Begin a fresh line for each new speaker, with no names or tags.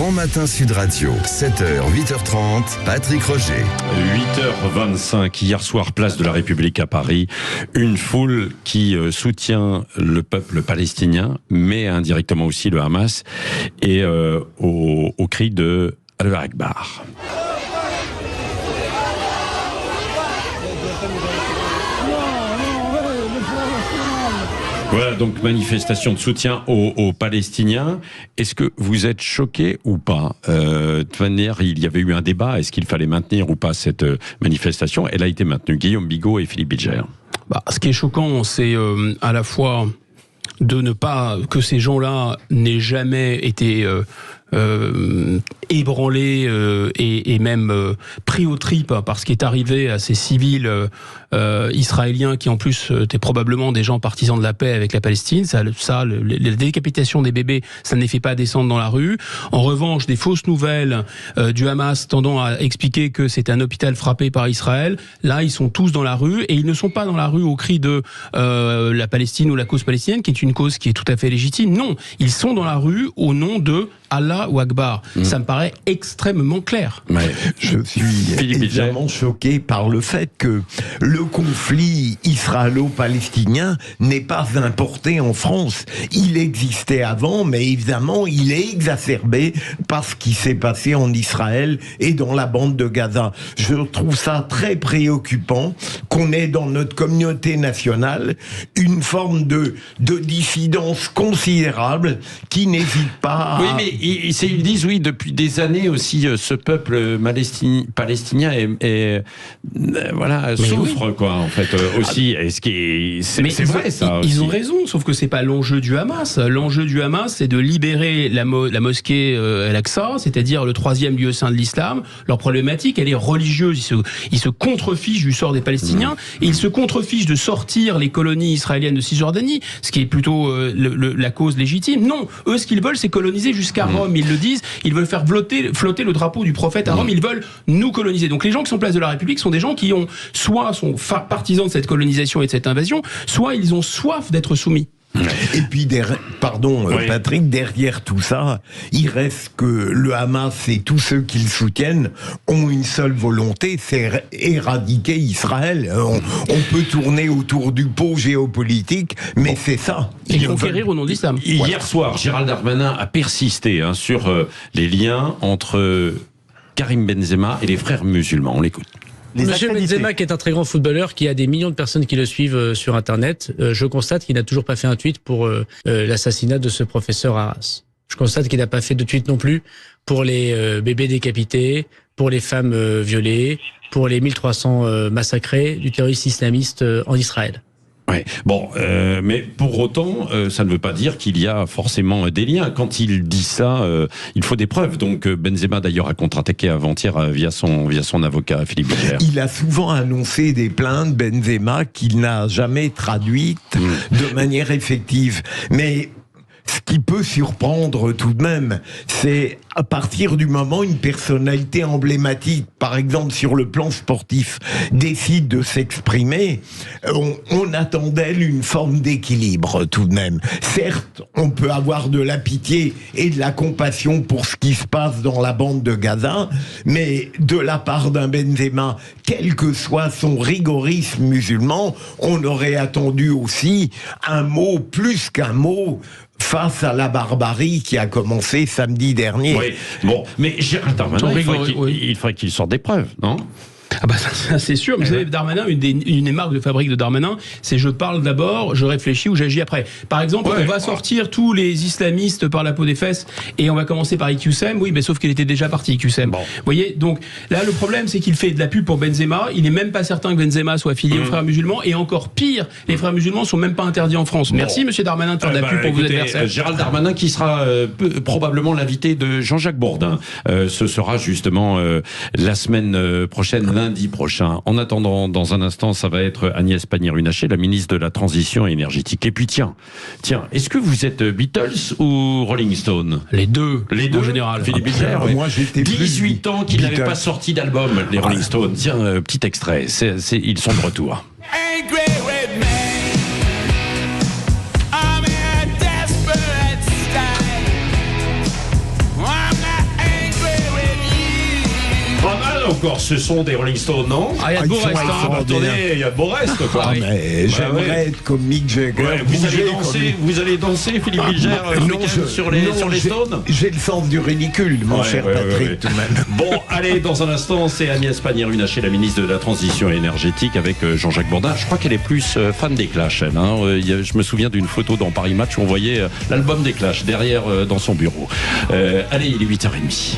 Grand Matin Sud Radio, 7h, 8h30, Patrick Roger.
8h25, hier soir, place de la République à Paris. Une foule qui soutient le peuple palestinien, mais indirectement aussi le Hamas, et au cri de Allah Akbar. Voilà, donc manifestation de soutien aux Palestiniens. Est-ce que vous êtes choqués ou pas ? De toute manière, il y avait eu un débat. Est-ce qu'il fallait maintenir ou pas cette manifestation ? Elle a été maintenue. Guillaume Bigot et Philippe Bilger.
Ce qui est choquant, c'est à la fois de ne pas que ces gens-là n'aient jamais été ébranlés et même pris aux tripes par ce qui est arrivé à ces civils israéliens qui en plus étaient probablement des gens partisans de la paix avec la Palestine. La décapitation des bébés, ça ne les fait pas descendre dans la rue. En revanche, des fausses nouvelles du Hamas tendant à expliquer que c'est un hôpital frappé par Israël, là ils sont tous dans la rue, et ils ne sont pas dans la rue au cri de la Palestine ou la cause palestinienne, qui est une cause qui est tout à fait légitime. Non, ils sont dans la rue au nom de Allah ou Akbar. Ça me paraît extrêmement clair.
Je suis évidemment choqué par le fait que le conflit israélo-palestinien n'est pas importé en France. Il existait avant, mais évidemment, il est exacerbé par ce qui s'est passé en Israël et dans la bande de Gaza. Je trouve ça très préoccupant qu'on ait dans notre communauté nationale une forme de dissidence considérable qui n'hésite pas à...
Oui, mais ils disent, oui, depuis des années aussi, ce peuple palestinien souffre, oui. Quoi, en fait, aussi. C'est vrai, ça.
Ils ont raison, sauf que c'est pas l'enjeu du Hamas. L'enjeu du Hamas, c'est de libérer la mosquée Al-Aqsa, c'est-à-dire le troisième lieu saint de l'islam. Leur problématique, elle est religieuse. Ils se contrefichent du sort des Palestiniens, et ils se contrefichent de sortir les colonies israéliennes de Cisjordanie, ce qui est plutôt la cause légitime. Non, eux, ce qu'ils veulent, c'est coloniser jusqu'à Rome. Ils le disent, ils veulent faire flotter le drapeau du prophète à Rome, ils veulent nous coloniser. Donc les gens qui sont place de la République sont des gens qui soit sont partisans de cette colonisation et de cette invasion, soit ils ont soif d'être soumis.
Et puis, Patrick, derrière tout ça, il reste que le Hamas et tous ceux qui le soutiennent ont une seule volonté, c'est éradiquer Israël. On peut tourner autour du pot géopolitique, mais c'est ça.
Et conquérir au nom de l'islam.
Hier soir, Gérald Darmanin a persisté sur les liens entre Karim Benzema et les frères musulmans. On l'écoute.
Monsieur Benzema, qui est un très grand footballeur, qui a des millions de personnes qui le suivent sur Internet, je constate qu'il n'a toujours pas fait un tweet pour l'assassinat de ce professeur Arras. Je constate qu'il n'a pas fait de tweet non plus pour les bébés décapités, pour les femmes violées, pour les 1300 massacrés du terroriste islamiste en Israël.
Ouais. Mais pour autant, ça ne veut pas dire qu'il y a forcément des liens. Quand il dit ça, il faut des preuves. Donc Benzema d'ailleurs a contre-attaqué avant-hier via son avocat Philippe Bilger.
Il a souvent annoncé des plaintes, Benzema, qu'il n'a jamais traduites de manière effective. Mais ce qui peut surprendre tout de même, c'est à partir du moment où une personnalité emblématique, par exemple sur le plan sportif, décide de s'exprimer, on attend d'elle une forme d'équilibre tout de même. Certes, on peut avoir de la pitié et de la compassion pour ce qui se passe dans la bande de Gaza, mais de la part d'un Benzema, quel que soit son rigorisme musulman, on aurait attendu aussi un mot plus qu'un mot face à la barbarie qui a commencé samedi dernier.
Oui, mais Gérald Darmanin, il faudrait qu'il sorte des preuves, non ?
Ça c'est sûr, mais vous savez, Darmanin, une des marques de fabrique de Darmanin, c'est je parle d'abord, je réfléchis ou j'agis après. Par exemple, on va sortir tous les islamistes par la peau des fesses et on va commencer par IQSEM, sauf qu'il était déjà parti, IQSEM. Vous voyez, donc là le problème c'est qu'il fait de la pub pour Benzema, il n'est même pas certain que Benzema soit affilié aux frères musulmans, et encore pire, les frères musulmans sont même pas interdits en France. Merci monsieur Darmanin de faire de la pub pour vos adversaires.
Gérald Darmanin qui sera probablement l'invité de Jean-Jacques Bourdin. Ce sera justement la semaine prochaine, lundi prochain. En attendant, dans un instant, ça va être Agnès Pannier-Runacher, la ministre de la Transition énergétique. Et puis tiens, est-ce que vous êtes Beatles ou Rolling Stone ?
Les deux en général.
Philippe Bilger,
moi j'étais
18 ans qu'ils n'avaient pas sorti d'album, les Rolling Stones. Tiens, petit extrait, ils sont de retour. encore, ce sont des Rolling Stones, non?
Ah, il y a de beaux
Ils sont
restes, hein.
Attendez, il y a de beaux restes, quoi.
Ah, mais j'aimerais
ouais.
être comme Mick Jagger.
Ouais, vous allez
bouger
danser,
comme-
vous allez danser, Philippe Bilger, ce
Non,
week-end sur les
j'ai-
Stones?
J'ai le sens du ridicule, mon
Ouais,
cher
ouais,
Patrick,
ouais.
tout de même.
Bon, allez, dans un instant, c'est Agnès Pannier-Runacher, la ministre de la Transition énergétique, avec Jean-Jacques Bourdin. Je crois qu'elle est plus fan des Clash, elle. Hein. Je me souviens d'une photo dans Paris Match où on voyait l'album des Clash derrière dans son bureau. Allez, il est 8h30.